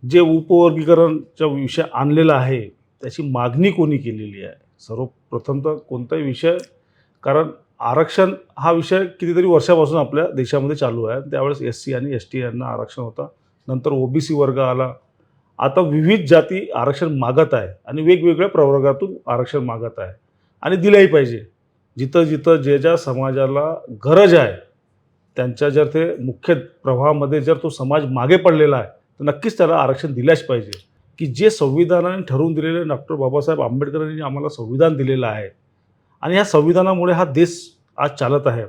जे उपवर्गीकरणचा विषय आणलेला आहे, त्याची मागणी कोणी केलेली आहे? सर्वप्रथम तर कोणताही विषय, कारण आरक्षण हा विषय कितीतरी वर्षापासून आपल्या देशामध्ये चालू आहे. त्यावेळेस एस-सी आणि एस-टी यांना आरक्षण होतं. नंतर ओ-बी-सी वर्ग आला. आता विविध जाती आरक्षण मागत आहे आणि वेगवेगळ्या प्रवर्गातून आरक्षण मागत आहे आणि दिलंही पाहिजे. जिथं-जिथं ज्या समाजाला गरज आहे, त्यांच्या जर ते मुख्य प्रवाहामध्ये जर तो समाज मागे पडलेला आहे, तर नक्कीच त्याला आरक्षण दिल्याच पाहिजे. की जे संविधानाने ठरवून दिलेले डॉक्टर बाबासाहेब आंबेडकरांनी आम्हाला संविधान दिलेलं आहे आणि या संविधानामुळे हा देश आज चालत आहे.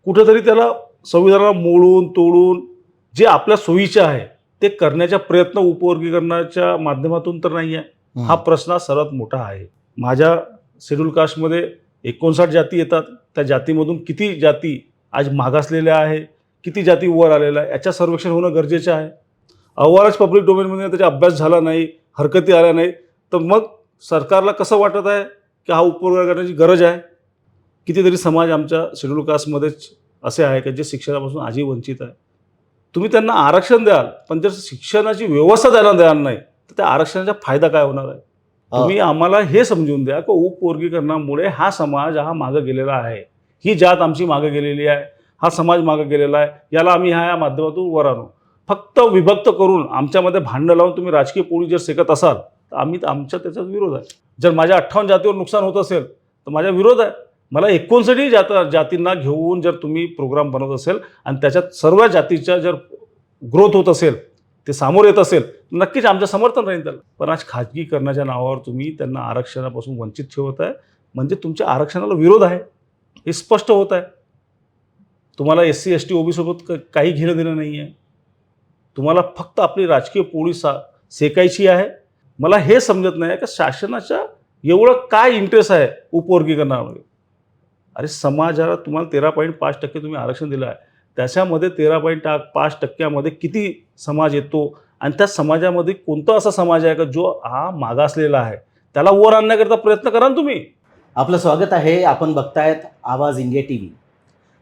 कुठेतरी त्याला संविधानाला मोडून, तोडून जे आपल्या सोयीचे आहे, ते करण्याचा प्रयत्न उपवर्गीकरणाच्या माध्यमातून तर नाही आहे. हा प्रश्न सर्वात मोठा आहे. माझ्या शेड्यूल कास्टमध्ये 59 जाती येतात. त्या जातीमधून किती जाती आज मागासलेल्या आहे, किती जाती वर आलेल्या आहे, याचं सर्वेक्षण होणं गरजेचं आहे. अहवालच पब्लिक डोमेनमध्ये त्याचा अभ्यास झाला नाही, हरकती आल्या नाही, तर मग सरकारला कसं वाटत आहे की हा उपवर्ग करण्याची गरज आहे? कितीतरी समाज आमच्या शेड्यूल कास्टमध्येच असे आहे की जे शिक्षणापासून आजही वंचित आहे. तुम्ही त्यांना आरक्षण द्याल, पण जर शिक्षणाची व्यवस्था द्यायला द्याल नाही, तर त्या आरक्षणाचा फायदा काय होणार आहे? तुम्ही आम्हाला हे समजून द्या की उपवर्गीकरणामुळे हा समाज हा मागं गेलेला आहे. ही जात आमची मागे गेलेली आहे, हा समाज मागे गेलेला आहे, याला आम्ही ह्या माध्यमातून वर आणू. फक्त विभक्त करून आमच्यामध्ये भांडणं लावून तुम्ही राजकीय पोळी जर शेकत असाल, तर आमच्या त्याच्यात विरोध आहे. जर माझ्या 58 जातीवर नुकसान होत असेल, तर माझा विरोध आहे. मला 59 जातींना घेऊन जर तुम्ही प्रोग्राम बनवत असेल आणि त्याच्यात सर्व जातीच्या जर ग्रोथ होत असेल, ते सामोर येत असेल, नक्कीच आमचं समर्थन राहील त्याला. पण आज खाजगीकरणाच्या नावावर तुम्ही त्यांना आरक्षणापासून वंचित ठेवत आहे, म्हणजे तुमच्या आरक्षणाला विरोध आहे, हे स्पष्ट होत आहे. तुम्हाला एस-सी, एस-टी, ओ-बी सोबत काही घेणं देणं नाही आहे. तुम्हाला फक्त आपली राजकीय पोळी शेकायची आहे. मला हे समजत नाही की शासनाच्या एवढं काय इंटरेस्ट आहे उपवर्गीकरणामध्ये. अरे समाजाला तुम्हाला 13.5% तुम्ही आरक्षण दिलं आहे. त्याच्यामध्ये 13.5% किती समाज येतो आणि त्या समाजामध्ये कोणता असा समाज आहे का जो हा मागासलेला आहे, त्याला वर आणण्याकरता प्रयत्न करा ना तुम्ही. आपलं स्वागत आहे. आपण बघतायत आवाज इंडिया टीव्ही.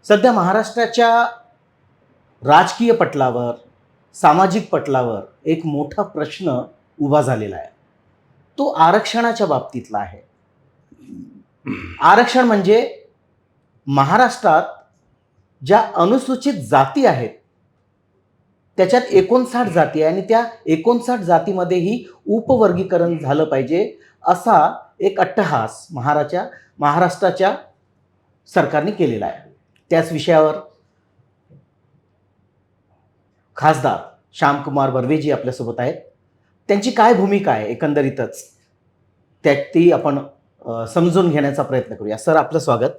सध्या महाराष्ट्राच्या राजकीय पटलावर, सामाजिक पटलावर एक मोठा प्रश्न उभा झालेला आहे. तो आरक्षणाच्या बाबतीतला आहे. आरक्षण म्हणजे महाराष्ट्रात ज्या अनुसूचित जाती आहेत त्याच्यात 59 जाती आहे आणि त्या 59 जातीमध्येही उपवर्गीकरण झालं पाहिजे असा एक अट्टहास महाराष्ट्राच्या सरकारने केलेला आहे. त्याच विषयावर खासदार श्यामकुमार बर्वेजी आपल्यासोबत आहेत. त्यांची काय भूमिका आहे एकंदरीतच ती आपण समजून घेण्याचा प्रयत्न करूया. सर, आपलं स्वागत.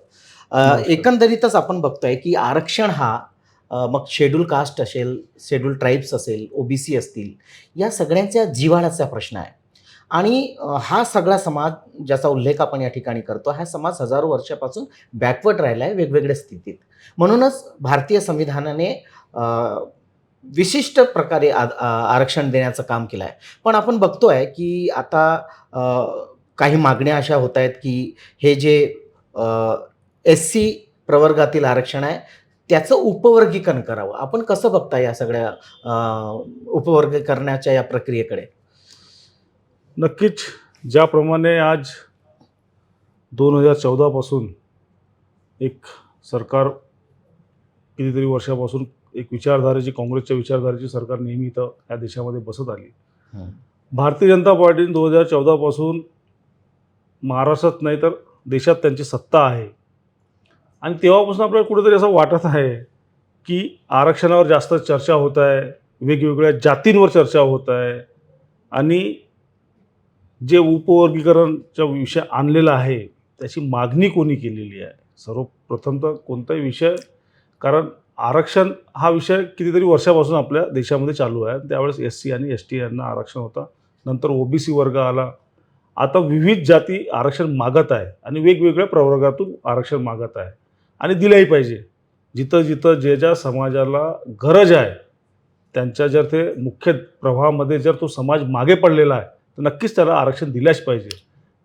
एकंदरीतच आपण बघतोय की आरक्षण हा मग शेड्यूल कास्ट असेल, शेड्यूल ट्राईब्स असेल, ओबीसी असतील, या सगळ्यांच्या जिव्हाळ्याचा प्रश्न आहे. आणि हा सगळा समाज ज्याचा उल्लेख आपण या ठिकाणी करतो, हा समाज हजारो वर्षापासून बॅकवर्ड राहिला आहे वेगवेगळ्या स्थितीत. म्हणूनच भारतीय संविधानाने विशिष्ट प्रकारे आरक्षण देण्याचं काम केलं आहे. पण आपण बघतोय की आता काही मागण्या अशा होत आहेत की हे जे एस-सी प्रवर्गातील आरक्षण आहे त्याचं उपवर्गीकरण करावं. आपण कसं बघता या सगळ्या उपवर्गीकरणाच्या या प्रक्रियेकडे? नक्कीच, ज्याप्रमाणे आज 2014 पासून एक सरकार कितीतरी वर्षापासून एक विचारधारेची, काँग्रेसच्या विचारधारेची सरकार नेहमी इथं या देशामध्ये बसत आली. भारतीय जनता पार्टीने 2014 पासून महाराष्ट्रात नाही तर देशात त्यांची सत्ता आहे आणि तेव्हापासून आपल्याला कुठेतरी असं वाटत आहे की आरक्षणावर जास्त चर्चा होत आहे, वेगवेगळ्या जातींवर चर्चा होत आहे आणि जे उपवर्गीकरणचा विषय आणलेला आहे, त्याची मागणी कोणी केलेली आहे? सर्वप्रथम तर कोणताही विषय, कारण आरक्षण हा विषय कितीतरी वर्षापासून आपल्या देशामध्ये चालू आहे. त्यावेळेस एस-सी आणि एस-टी यांना आरक्षण होतं. नंतर ओ-बी-सी वर्ग आला. आता विविध जाती आरक्षण मागत आहे आणि वेगवेगळ्या प्रवर्गातून आरक्षण मागत आहे आणि दिलंही पाहिजे. जिथं-जिथं ज्या समाजाला गरज आहे, त्यांच्या जर ते मुख्य प्रवाहामध्ये जर तो समाज मागे पडलेला आहे, तर नक्कीच त्याला आरक्षण दिल्याच पाहिजे.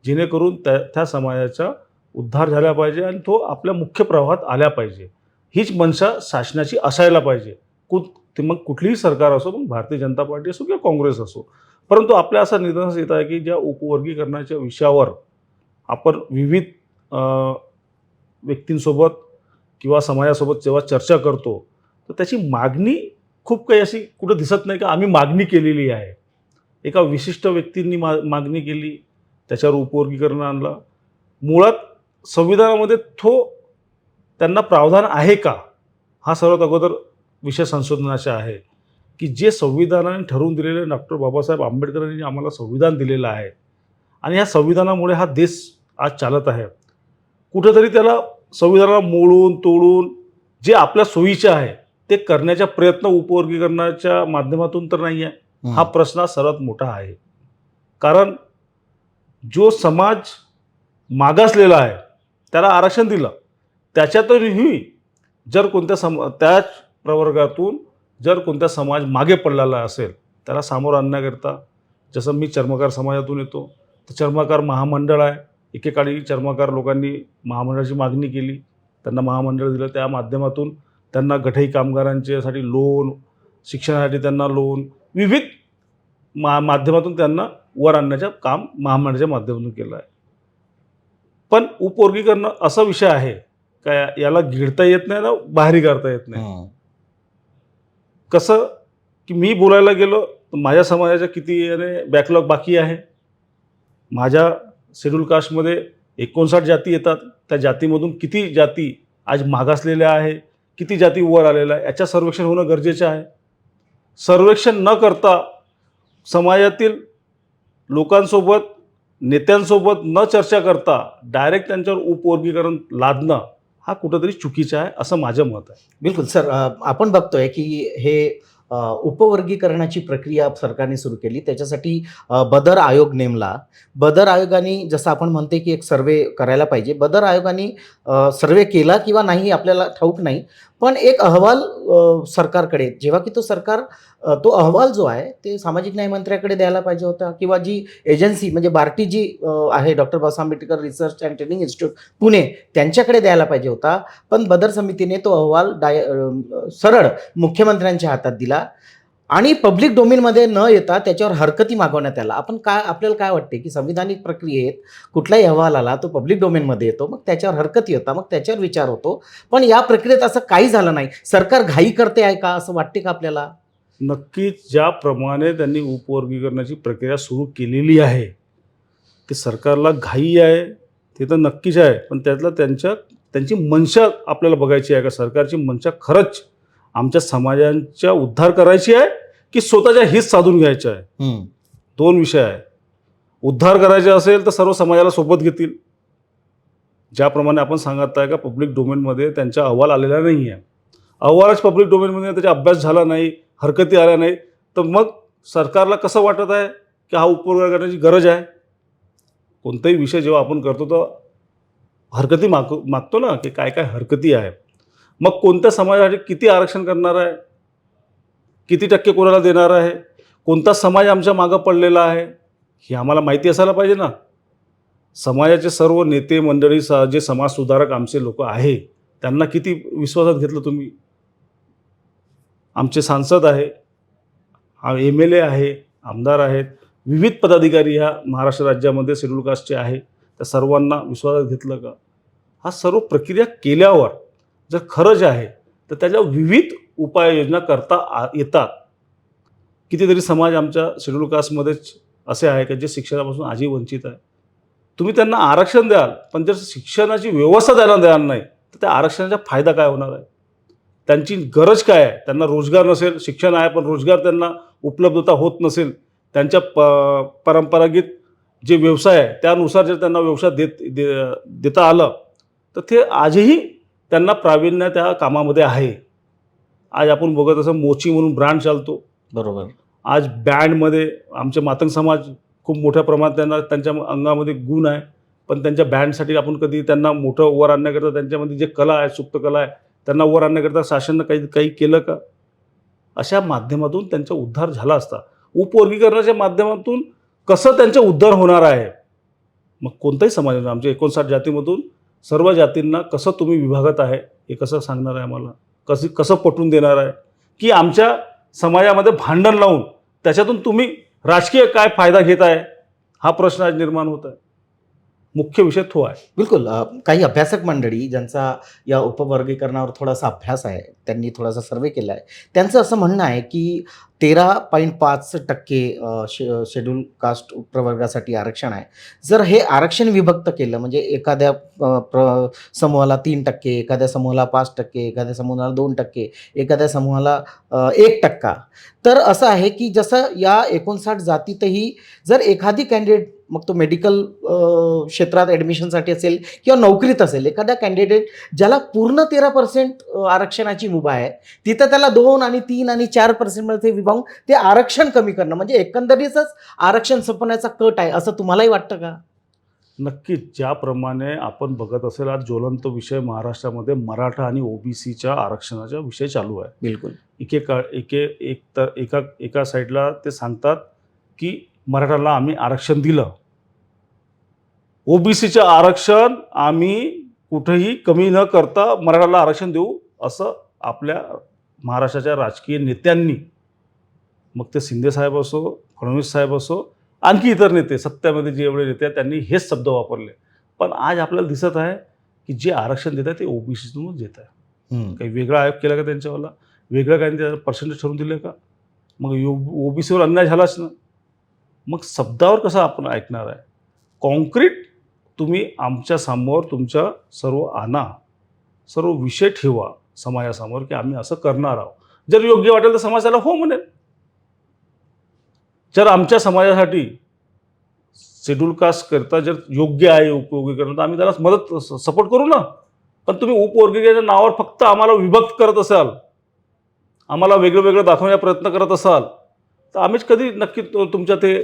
जेणेकरून त्या समाजाचा उद्धार झाला पाहिजे आणि तो आपल्या मुख्य प्रवाहात आल्या पाहिजे. हीच मनसा शासनाची असायला पाहिजे. ते मग कुठलीही सरकार असो, मग भारतीय जनता पार्टी असो किंवा काँग्रेस असो. परंतु आपल्या असं निदर्शनास येत आहे की ज्या उपवर्गीकरणाच्या विषयावर आपण विविध व्यक्तींसोबत किंवा समाजासोबत जेव्हा चर्चा करतो, तर त्याची मागणी खूप काही अशी कुठं दिसत नाही का आम्ही मागणी केलेली आहे. एका विशिष्ट व्यक्तींनी मागणी केली, त्याच्यावर उपवर्गीकरण आणलं. मुळात संविधानामध्ये त्यांना प्रावधान आहे का? हा सर्वात अगोदर विषय संशोधनाचा आहे, की जे संविधानाने ठरवून दिलेले डॉक्टर बाबासाहेब आंबेडकरांनी आम्हाला संविधान दिलेलं आहे आणि ह्या संविधानामुळे हा देश आज चालत आहे. कुठेतरी त्याला संविधानाला मोडून तोडून जे आपल्या सोयीचे आहे ते करण्याचा प्रयत्न उपवर्गीकरणाच्या माध्यमातून तर नाही आहे. हा प्रश्न सर्वात मोठा आहे. कारण जो समाज मागासलेला आहे त्याला आरक्षण दिलं, त्याच्यातही जर कोणत्या त्याच प्रवर्गातून जर कोणता समाज मागे पडलेला असेल त्याला सामोरं आणण्याकरता, जसं मी चर्मकार समाजातून येतो, तर चर्मकार महामंडळ आहे. एकेकाळी चर्मकार लोकांनी महामंडळाची मागणी केली, त्यांना महामंडळ दिलं. त्या माध्यमातून त्यांना गठई कामगारांच्यासाठी लोन, शिक्षणासाठी त्यांना लोन, विविध माध्यमातून त्यांना वर आणण्याचं काम महामंडळाच्या माध्यमातून केलं आहे. पण उपवर्गीकरण असा विषय आहे का याला गिळता येत नाही ना बाहेर काढता येत नाही. कसं की मी बोलायला गेलो तर माझ्या समाजाच्या किती बॅकलॉग बाकी आहे. माझ्या शेड्यूल कास्टमध्ये 59 जाती येतात. त्या जातीमधून किती जाती आज मागासलेल्या आहे, किती जाती वर आलेल्या आहे, याचं सर्वेक्षण होणं गरजेचं आहे. सर्वेक्षण न करता समाजातील लोकांसोबत, नेत्यांसोबत न चर्चा करता डायरेक्ट त्यांच्यावर उपवर्गीकरण लादणं हा कुठंतरी चुकीचा आहे असं माझं मत आहे. बिलकुल सर, आपण बघतोय की हे उपवर्गीकरणाची प्रक्रिया सरकारने सुरू केली. त्याच्यासाठी बदर आयोग नेमला. बदर आयोगाने, जसं आपण म्हणते की एक सर्वे करायला पाहिजे, बदर आयोगाने सर्वे केला किंवा नाही आपल्याला ठाऊक नाही, पण एक अहवाल सरकारकडे, जेव्हा की तो अहवाल जो आहे ते सामाजिक न्याय मंत्र्याकडे द्यायला पाहिजे होता, किंवा जी एजन्सी म्हणजे बार्टी जी आहे, doctor Babasaheb Ambedkar research and training institute Pune, त्यांच्याकडे द्यायला पाहिजे होता. पण बदर समितीने तो अहवाल सरळ मुख्यमंत्र्यांच्या हातात दिला आणि पब्लिक डोमेनमध्ये न येता त्याच्यावर हरकती मागवण्यात आला. आपल्याला काय वाटते की संविधानिक प्रक्रियेत कुठलाही अहवाल आला तो पब्लिक डोमेनमध्ये येतो, मग त्याच्यावर हरकती होता, मग त्याच्यावर विचार होतो. पण या प्रक्रियेत असं काही झालं नाही. सरकार घाई करते आहे का, असं वाटते का आपल्याला? नक्कीच ज्याप्रमाणे त्यांनी उपवर्गीकरणाची प्रक्रिया सुरू केलेली आहे ते सरकारला घाई आहे ते तर नक्कीच आहे. पण त्यातला त्यांची मनशा आपल्याला बघायची आहे का सरकारची मनशा खरंच आमच्या समाजांचा उद्धार करायची आहे की स्वतःच्या हित साधून घ्यायचं आहे. दोन विषय आहे. उद्धार करायचा असेल तर सर्व समाजाला सोबत घेतील. ज्याप्रमाणे आपण सांगत आहे का पब्लिक डोमेनमध्ये त्यांचा अहवाल आलेला नाही आहे, अहवालच पब्लिक डोमेनमध्ये त्याचा अभ्यास झाला नाही, हरकती आल्या नाही, तर मग सरकारला कसं वाटत आहे की हा उपवर्ग करण्याची गरज आहे? कोणताही विषय जेव्हा आपण करतो तर हरकती मागतो ना की काय काय हरकती आहे. मग कोणत्या समाजासाठी किती आरक्षण करणार आहे, किती टक्के कोणाला देणार आहे, कोणता समाज आमच्या मागं पडलेला आहे हे आम्हाला माहिती असायला पाहिजे ना. समाजाचे सर्व नेते मंडळी, जे समाजसुधारक आमचे लोक आहे त्यांना किती विश्वासात घेतलं तुम्ही? आमचे सांसद आहे, MLA आहे, आमदार आहेत, विविध पदाधिकारी ह्या महाराष्ट्र राज्यामध्ये शेड्यूल कास्टचे आहे, त्या सर्वांना विश्वासात घेतलं का? हा सर्व प्रक्रिया केल्यावर जर खरंच आहे तर त्याच्या विविध उपाययोजना करता येतात. कितीतरी समाज आमच्या शेड्यूल कास्टमध्येच असे आहे की जे शिक्षणापासून आजही वंचित आहे. तुम्ही त्यांना आरक्षण द्याल, पण जर शिक्षणाची व्यवस्था द्यायला द्याल नाही तर त्या आरक्षणाचा फायदा काय होणार आहे? त्यांची गरज काय आहे? त्यांना रोजगार नसेल, शिक्षण आहे पण रोजगार त्यांना उपलब्धता होत नसेल, त्यांच्या परंपरागत जे व्यवसाय आहे त्यानुसार जर त्यांना व्यवसाय देता आलं तर ते आजही त्यांना प्रावीण्य त्या कामामध्ये आहे. आज आपण बघत असं मोची म्हणून ब्रँड चालतो. बरोबर. आज बँडमध्ये आमचे मातंग समाज खूप मोठ्या प्रमाणात त्यांच्या अंगामध्ये गुण आहे, पण त्यांच्या बँडसाठी आपण कधी त्यांना मोठं वर आणण्याकरता त्यांच्यामध्ये जे कला आहे, सुप्त कला आहे, त्यांना वर आणण्याकरता शासनानं काही केलं का? अशा माध्यमातून त्यांचा उद्धार झाला असता. उपवर्गीकरणाच्या माध्यमातून कसं त्यांचा उद्धार होणार आहे? मग कोणताही समाज, आमच्या 59 जातीमधून सर्व जातींना कसं तुम्ही विभागत आहे हे कसं सांगणार आहे आम्हाला? कसं पटवून देणार आहे की आमच्या समाजामध्ये भांडण लावून त्याच्यातून तुम्ही राजकीय काय फायदा घेताय हा प्रश्न आज निर्माण होत आहे. मुख्य विषय तो आहे. बिलकुल. काही अभ्यासक मंडळी ज्यांचा या उपवर्गीकरणावर थोडासा अभ्यास आहे, त्यांनी थोडासा सर्वे केला आहे, त्यांचं असं म्हणणं आहे की 13.5% शेड्यूल कास्ट प्रवर्गासाठी आरक्षण आहे. जर हे आरक्षण विभक्त केलं म्हणजे एखाद्या समूहाला 3%, एखाद्या समूहाला 5%, एखाद्या समूहाला 2%, एखाद्या समूहाला 1%, तर असं आहे की जसं या 59 जातीतही जर एखादी कॅन्डिडेट, मग तो मेडिकल क्षेत्रात ॲडमिशनसाठी असेल किंवा नोकरीत असेल, एखादा कॅन्डिडेट ज्याला पूर्ण 13% आरक्षणाची मुभा आहे, तिथं त्याला 2 आणि 3 आणि 4% विभागून ते आरक्षण कमी करणं म्हणजे एकंदरीतच आरक्षण संपण्याचा कट आहे, असं तुम्हालाही वाटतं का? नक्कीच. ज्याप्रमाणे आपण बघत असेल आज ज्वलंत विषय महाराष्ट्रामध्ये मराठा आणि ओबीसीच्या आरक्षणाचा विषय चालू आहे. बिलकुल. एका साईडला ते सांगतात की मराठाला आम्ही आरक्षण दिलं, ओबीसीचं आरक्षण आम्ही कुठेही कमी न करता मराठाला आरक्षण देऊ असं आपल्या महाराष्ट्राच्या राजकीय नेत्यांनी, मग ते शिंदे साहेब असो, फडणवीस साहेब असो, आणखी इतर नेते सत्तेमध्ये जे एवढे नेते आहेत त्यांनी हेच शब्द वापरले. पण आज आपल्याला दिसत आहे की जे आरक्षण देत आहे ते ओबीसीतूनच देत आहे. काही वेगळा आयोग केला का त्यांच्यावाला, वेगळं काही त्याचं पर्सेंटेज ठरवून दिलं का? मग ओबीसीवर अन्याय झालाच ना. मग शब्दावर कसं आपण ऐकणार आहे? कॉन्क्रीट तुम्ही आमच्या समोर तुमच्या सर्व आणा, सर्व विषय ठेवा समाजासमोर की आम्ही असं करणार आहोत. जर योग्य वाटेल तर समाज त्याला हो म्हणेल. जर आमच्या समाजासाठी शेड्यूल कास्ट करता जर योग्य आहे उपवर्गीकरण तर आम्ही त्याला मदत सपोर्ट करू ना. पण तुम्ही उपवर्गीकरणाच्या नावावर फक्त आम्हाला विभक्त करत असाल, आम्हाला वेगळं वेगळं दाखवण्याचा प्रयत्न करत असाल तर आम्हीच कधी नक्की तुमच्या ते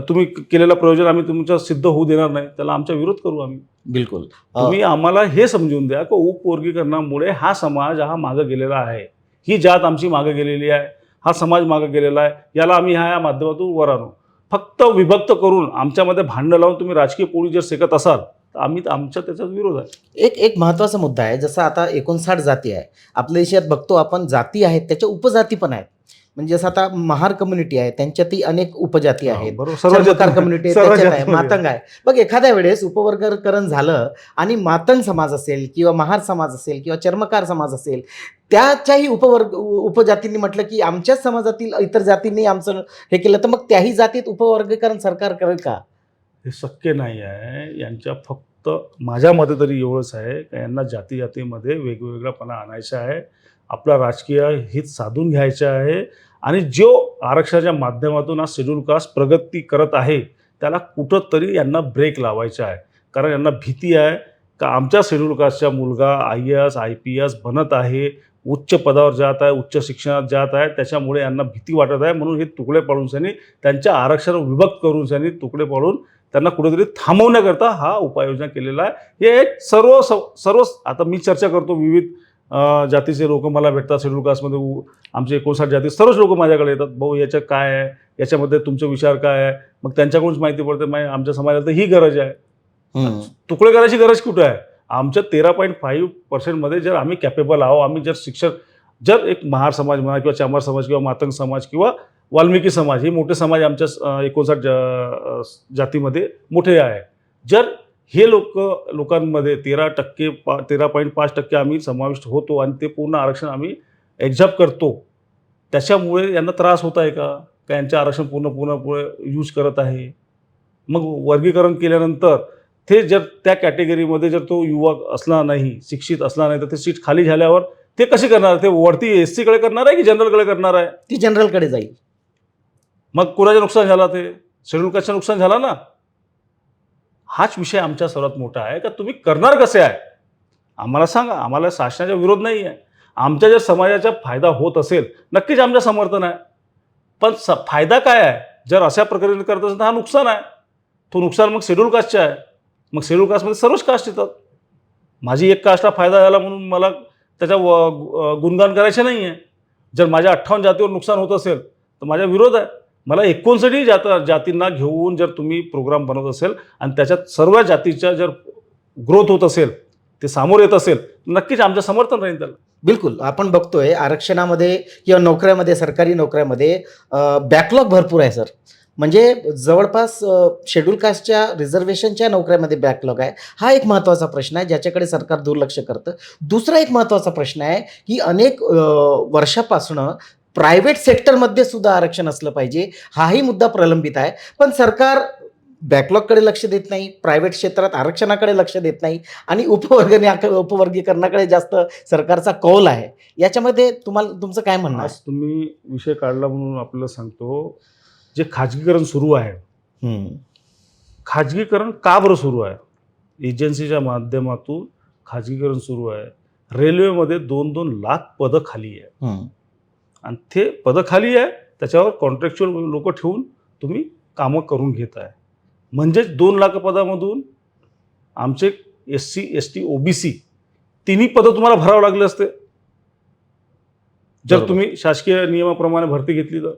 तुम्ही केलेलं प्रयोजन आम्ही तुमच्या सिद्ध होऊ देणार नाही, त्याला आमचा विरोध करू आम्ही. बिलकुल. तुम्ही आम्हाला हे समजून द्या की उपवर्गीकरणामुळे हा समाज हा मागं गेलेला आहे, ही जात आमची मागं गेलेली आहे, हा समाज मागं गेलेला आहे, याला आम्ही ह्या माध्यमातून वर आणू. फक्त विभक्त करून आमच्यामध्ये भांडणं लावून तुम्ही राजकीय पोळी जर शेकत असाल तर आम्ही आमच्या त्याचा विरोध आहे. एक महत्त्वाचा मुद्दा आहे. जसं आता 59 जाती आहे आपल्या देशात, बघतो आपण जाती आहेत त्याच्या उपजाती पण आहेत. म्हणजे जसं आता महार कम्युनिटी आहे त्यांच्यातही अनेक उपजाती आहेत, चर्मकार कम्युनिटी त्याच्यात आहे, मातंग आहे. मग एखाद्या वेळेस उपवर्गीकरण झालं आणि मातंग समाज असेल किंवा महार समाज असेल किंवा चर्मकार समाज असेल, त्याच्याही उपजातींनी म्हटलं की आमच्याच समाजातील इतर जातींनी आमचं हे केलं, तर मग त्याही जातीत उपवर्गीकरण सरकार करेल का? हे शक्य नाही आहे. यांच्या फक्त माझ्या मते तरी एवढंच आहे की यांना जाती जातीमध्ये वेगवेगळापणा आणायचा आहे, आपला राजकीय हित साधून घ्यायचं आहे आणि जो आरक्षणाच्या माध्यमातून हा शेड्यूल कास्ट प्रगती करत आहे त्याला कुठंतरी यांना ब्रेक लावायचा आहे. कारण यांना भीती आहे का आमच्या शेड्यूल कास्टचा मुलगा IAS IPS बनत आहे, उच्च पदावर जात आहे, उच्च शिक्षणात जात आहे, त्याच्यामुळे यांना भीती वाटत आहे. म्हणून हे तुकडे पाडून त्यांनी त्यांच्या आरक्षण विभक्त करून त्यांनी तुकडे पाडून त्यांना कुठेतरी थांबवण्याकरता हा उपाययोजना केलेला आहे. हे एक सर्व आता मी चर्चा करतो, विविध जातीचे लोक मला भेटतात शेड्यूल कास्टमध्ये, आमचे 59 जाती सर्वच लोक माझ्याकडे येतात, भाऊ याच्यात काय आहे, याच्यामध्ये तुमचे विचार काय आहे. मग त्यांच्याकडूनच माहिती पडते आमच्या समाजाला तर ही गरज आहे. तुकडे करायची गरज कुठे आहे? आमच्या 13.5% जर आम्ही कॅपेबल आहोत, आम्ही जर शिक्षक, जर एक महार समाज म्हणा किंवा चांभार समाज किंवा मातंग समाज किंवा वाल्मिकी समाज हे मोठे समाज आमच्या 59 जातीमध्ये मोठे आहे, जर हे लोकांमध्ये 13.5% आम्ही समाविष्ट होतो आणि ते पूर्ण आरक्षण आम्ही एक्झॅप्ट करतो, त्याच्यामुळे यांना त्रास होत आहे का यांचं आरक्षण पूर्ण यूज करत आहे. मग वर्गीकरण केल्यानंतर ते जर त्या कॅटेगरीमध्ये जर तो युवक असला नाही, शिक्षित असला नाही, तर ते सीट खाली झाल्यावर ते कसे करणार? ते वरती SC कडे करणार आहे की जनरलकडे करणार आहे? ती जनरलकडे जाईल. मग कुणाचं नुकसान झाला? ते शेड्यूल कास्टचं नुकसान झाला ना. हाच विषय आमच्या सर्वात मोठा आहे का तुम्ही करणार कसे आहे आम्हाला सांगा. आम्हाला शासनाचा विरोध नाही आहे, आमच्या जर समाजाचा फायदा होत असेल नक्कीच आमचं समर्थन आहे. पण फायदा काय आहे? जर अशा प्रकारे करत असेल तर हा नुकसान आहे. तो नुकसान मग शेड्यूल कास्टचा आहे. मग शेड्यूल कास्टमध्ये सर्वच कास्ट येतात. माझी एक कास्टला फायदा झाला म्हणून मला त्याचा गुणगान करायचे नाही आहे. जर माझ्या 58 जातीवर नुकसान होत असेल तर माझा विरोध आहे. मला 59 जातींना घेऊन जर तुम्ही प्रोग्राम बनवत असेल आणि त्याच्यात सर्व जातीच्या जर ग्रोथ होत असेल, ते सामोर येत असेल, नक्कीच आमचं समर्थन राहील त्याला. बिलकुल. आपण बघतोय आरक्षणामध्ये किंवा नोकऱ्यामध्ये, सरकारी नोकऱ्यामध्ये बॅकलॉग भरपूर आहे सर. म्हणजे जवळपास शेड्यूल कास्टच्या रिझर्व्हेशनच्या नोकऱ्यामध्ये बॅकलॉग आहे. हा एक महत्त्वाचा प्रश्न आहे, ज्याच्याकडे सरकार दुर्लक्ष करतं. दुसरा एक महत्त्वाचा प्रश्न आहे, की अनेक वर्षापासनं प्रायव्हेट सेक्टरमध्ये सुद्धा आरक्षण असलं पाहिजे. हाही मुद्दा प्रलंबित आहे. पण सरकार बॅकलॉगकडे लक्ष देत नाही, प्रायव्हेट क्षेत्रात आरक्षणाकडे लक्ष देत नाही आणि उपवर्गीकरणाकडे जास्त सरकारचा कौल आहे. याच्यामध्ये तुमचं काय म्हणणं आज आहे? तुम्ही विषय काढला म्हणून आपल्याला सांगतो, जे खाजगीकरण सुरू आहे, हं, खाजगीकरण का बरं सुरू आहे? एजन्सीच्या माध्यमातून खाजगीकरण सुरू आहे. रेल्वेमध्ये 2-2 लाख पदं खाली आहे हं. आणि ते पदं खाली आहे, त्याच्यावर कॉन्ट्रॅक्च्युअल लोकं ठेवून तुम्ही कामं करून घेत आहे. म्हणजेच 2 लाख पदामधून आमचे SC, ST, OBC तिन्ही पदं तुम्हाला भरावं लागले असते, जर बरोबर. तुम्ही शासकीय नियमाप्रमाणे भरती घेतली तर.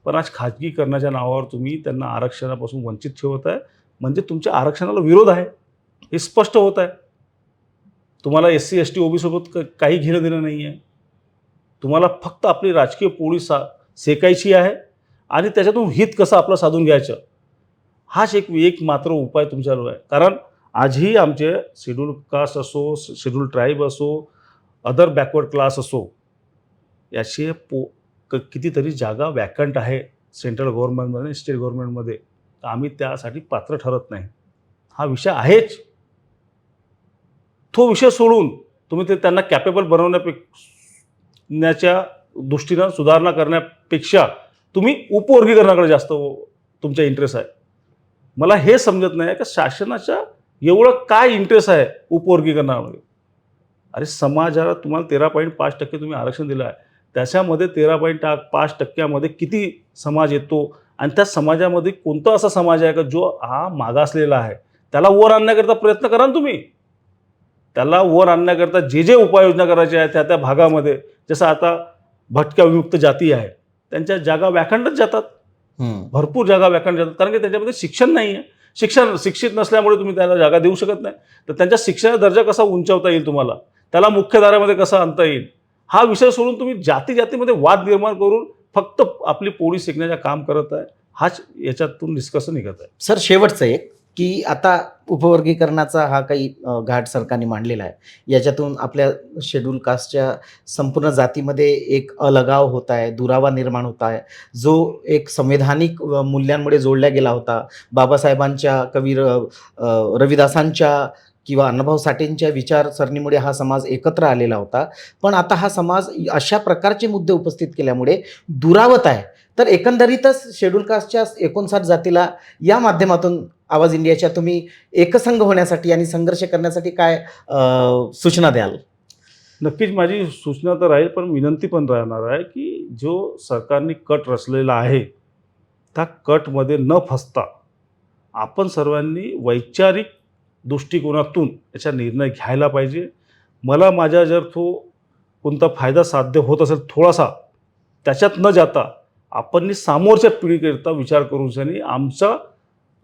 पण आज खाजगीकरणाच्या नावावर तुम्ही त्यांना आरक्षणापासून वंचित ठेवत आहे. म्हणजे तुमच्या आरक्षणाला विरोध आहे, हे स्पष्ट होत आहे. तुम्हाला SC, ST, OBC सोबत काही घेणं देणं नाही आहे. तुम्हाला फक्त आपली राजकीय पोळी सेकायची आहे आणि त्याच्यातून हित कसं आपलं साधून घ्यायचं, हाच एक मात्र उपाय तुमच्याजवळ आहे. कारण आजही आमचे शेड्यूल कास्ट असो, शेड्यूल ट्राईब असो, अदर बॅकवर्ड क्लास असो, याचे कितीतरी जागा वॅकंट आहे सेंट्रल गव्हर्नमेंटमध्ये, स्टेट गव्हर्नमेंटमध्ये. तर आम्ही त्यासाठी पात्र ठरत नाही. हा विषय आहेच. तो विषय सोडून तुम्ही ते त्यांना कॅपेबल बनवण्याच्या दृष्टीनं सुधारणा करण्यापेक्षा तुम्ही उपवर्गीकरणाकडे जास्त तुमचा इंटरेस्ट आहे. मला हे समजत नाही की शासनाच्या एवढं काय इंटरेस्ट आहे उपवर्गीकरणामध्ये. अरे समाजाला तुम्हाला 13.5% तुम्ही आरक्षण दिलं आहे, त्याच्यामध्ये 13.5% किती समाज येतो आणि त्या समाजामध्ये कोणता असा समाज आहे का जो हा मागासलेला आहे, त्याला वर आणण्याकरता प्रयत्न करा ना तुम्ही. त्याला वर आणण्याकरता जे उपाययोजना करायच्या आहेत त्या भागामध्ये, जसं आता भटक्या विमुक्त जाती आहे, त्यांच्या जागा वॅकंटच जातात. हं. भरपूर जागा वॅकंट जातात, कारण की त्याच्यामध्ये शिक्षण नाही आहे. शिक्षित नसल्यामुळे तुम्ही त्याला जागा देऊ शकत नाही. तर त्यांच्या शिक्षणाचा दर्जा कसा उंचावता येईल तुम्हाला, त्याला मुख्यधारेमध्ये कसं आणता येईल, हा विषय सोडून तुम्ही जातीमध्ये वाद निर्माण करून फक्त आपली पोळी शेकण्याचं काम करत आहे. हाच याच्यातून निष्कर्ष निघत आहे. सर शेवटचं एक, की आता उपवर्गीकरणाचा हा काही घाट सरकारने मांडलेला आहे. याच्यातून आपल्या शेड्यूल कास्टच्या संपूर्ण जातीमध्ये एक अलगाव होत आहे, दुरावा निर्माण होत आहे, जो एक संवैधानिक मूल्यांमुळे जोडला गेला होता. बाबासाहेबांच्या, कवी रविदासांच्या किंवा अण्णाभाऊ साठेंच्या विचारसरणीमुळे हा समाज एकत्र आलेला होता. पण आता हा समाज अशा प्रकारचे मुद्दे उपस्थित केल्यामुळे दुरावत आहे. तर एकंदरीतच शेड्यूल कास्टच्या 59 जातीला या माध्यमातून आवाज इंडियाच्या तुम्ही एकसंघ होण्यासाठी आणि संघर्ष करण्यासाठी काय सूचना द्याल? नक्कीच माझी सूचना तर राहील, पण विनंती पण राहणार आहे की जो सरकारने कट रचलेला आहे, त्या कटमध्ये न फसता आपण सर्वांनी वैचारिक दृष्टिकोनातून याचा निर्णय घ्यायला पाहिजे. मला माझ्या जर तो कोणता फायदा साध्य होत असेल थोडासा, त्याच्यात न जाता आपण समोरच्या पिढीकरिता विचार करून आमचा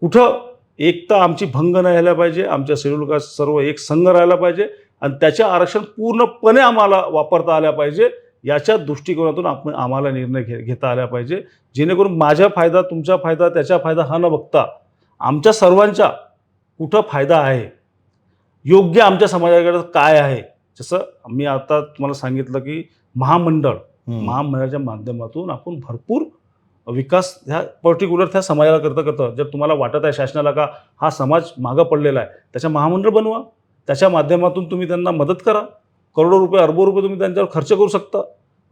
कुठं एकता आमची भंग नाही झाला पाहिजे. आमच्या शेड्यूल कास्ट सर्व एक संघ राहायला पाहिजे आणि त्याचे आरक्षण पूर्णपणे आम्हाला वापरता आल्या पाहिजे. याच्या दृष्टिकोनातून आम्हाला निर्णय घेता आला पाहिजे, जेणेकरून माझा फायदा, तुमचा फायदा, त्याचा फायदा हा न बघता आमच्या सर्वांचा कुठं फायदा आहे, योग्य आमच्या समाजाकडे काय आहे. जसं मी आता तुम्हाला सांगितलं की महामंडळाच्या माध्यमातून आपण भरपूर विकास ह्या पर्टिक्युलर त्या समाजाला करता जर तुम्हाला वाटत आहे शासनाला का हा समाज मागं पडलेला आहे, त्याच्या महामंडळ बनवा. त्याच्या माध्यमातून तुम्ही त्यांना मदत करा. करोडो रुपये, अरबो रुपये तुम्ही त्यांच्यावर खर्च करू शकता.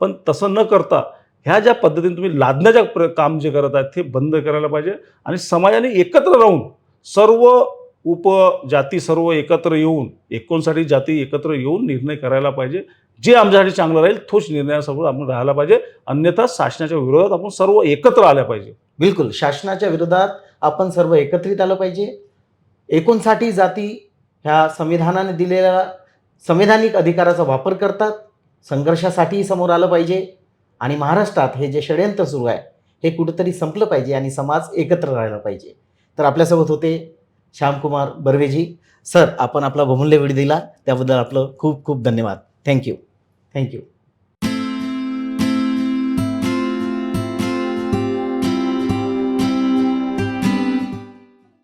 पण तसं न करता ह्या ज्या पद्धतीने तुम्ही लादण्याच्या काम जे करत आहेत ते बंद करायला पाहिजे आणि समाजाने एकत्र राहून सर्व उपजाती सर्व एकत्र येऊन 59 जाती एकत्र येऊन निर्णय करायला पाहिजे. जे आमच्यासाठी चांगलं राहील तोच निर्णयासोबत आपण राहायला पाहिजे. अन्यथा शासनाच्या विरोधात आपण सर्व एकत्र आल्या पाहिजे. बिलकुल, शासनाच्या विरोधात आपण सर्व एकत्रित आलं पाहिजे. 59 जाती ह्या संविधानाने दिलेल्या संवैधानिक अधिकाराचा वापर करतात. संघर्षासाठी समोर आलं पाहिजे आणि महाराष्ट्रात हे जे षडयंत्र सुरू आहे हे कुठेतरी संपलं पाहिजे आणि समाज एकत्र राहायला पाहिजे. तर आपल्यासोबत होते श्यामकुमार बर्वेजी. सर, आपण आपला बहुमूल्य वेळ दिला त्याबद्दल आपलं खूप खूप धन्यवाद. थँक्यू. थँक्यू.